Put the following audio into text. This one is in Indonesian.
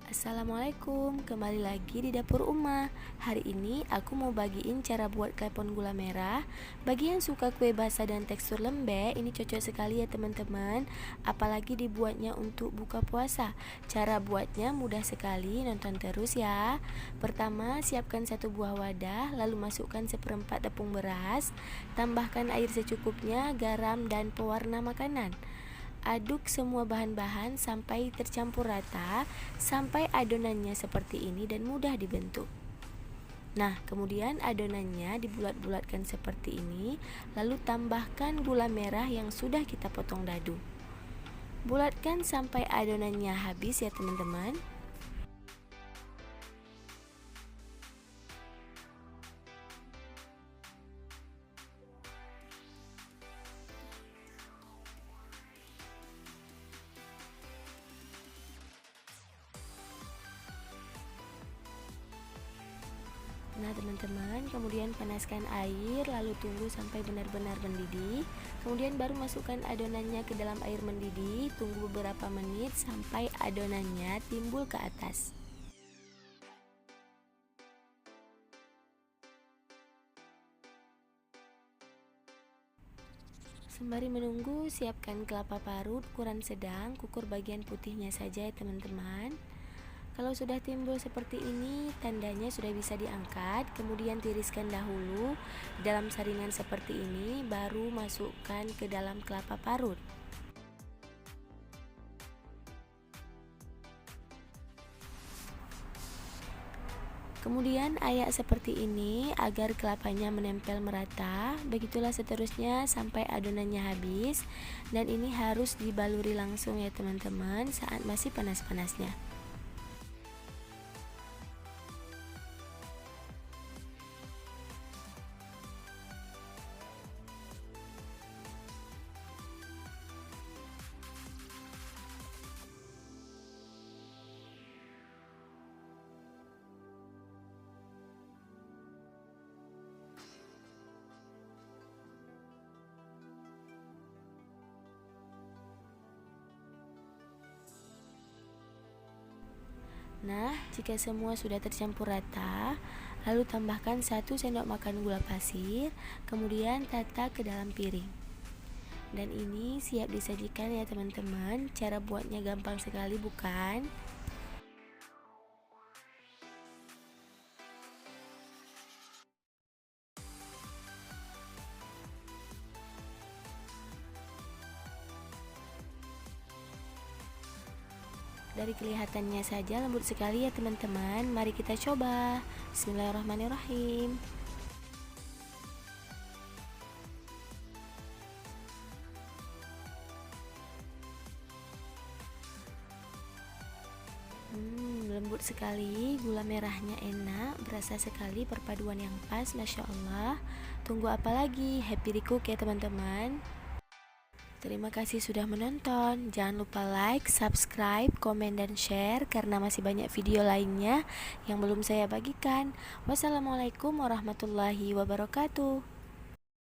Assalamualaikum, kembali lagi di dapur Uma. Hari ini aku mau bagiin cara buat klepon gula merah. Bagi yang suka kue basah dan tekstur lembek, ini cocok sekali ya teman-teman. Apalagi dibuatnya untuk buka puasa. Cara buatnya mudah sekali, nonton terus ya. Pertama, siapkan satu buah wadah, lalu masukkan seperempat tepung beras. Tambahkan air secukupnya, garam dan pewarna makanan. Aduk semua bahan-bahan sampai tercampur rata, sampai adonannya seperti ini dan mudah dibentuk. Nah, kemudian adonannya dibulat-bulatkan seperti ini, lalu tambahkan gula merah yang sudah kita potong dadu. Bulatkan sampai adonannya habis ya teman-teman. Nah teman-teman, kemudian panaskan air, lalu tunggu sampai benar-benar mendidih. Kemudian baru masukkan adonannya ke dalam air mendidih. Tunggu beberapa menit sampai adonannya timbul ke atas. Sembari menunggu, siapkan kelapa parut ukuran sedang, kukur bagian putihnya saja ya teman-teman. Kalau sudah timbul seperti ini, tandanya sudah bisa diangkat. Kemudian tiriskan dahulu dalam saringan seperti ini, baru masukkan ke dalam kelapa parut. Kemudian ayak seperti ini agar kelapanya menempel merata. Begitulah seterusnya sampai adonannya habis. Dan ini harus dibaluri langsung ya teman-teman saat masih panas-panasnya. Nah, jika semua sudah tercampur rata, lalu tambahkan 1 sendok makan gula pasir, kemudian tata ke dalam piring. Dan ini siap disajikan ya teman-teman. Cara buatnya gampang sekali bukan? Dari kelihatannya saja lembut sekali ya teman-teman. Mari kita coba. Bismillahirrahmanirrahim. Lembut sekali, gula merahnya enak, berasa sekali perpaduan yang pas, Masya Allah. Tunggu apa lagi? Happy recook ya teman-teman. Terima kasih sudah menonton. Jangan lupa like, subscribe, komen, dan share karena masih banyak video lainnya yang belum saya bagikan. Wassalamualaikum warahmatullahi wabarakatuh.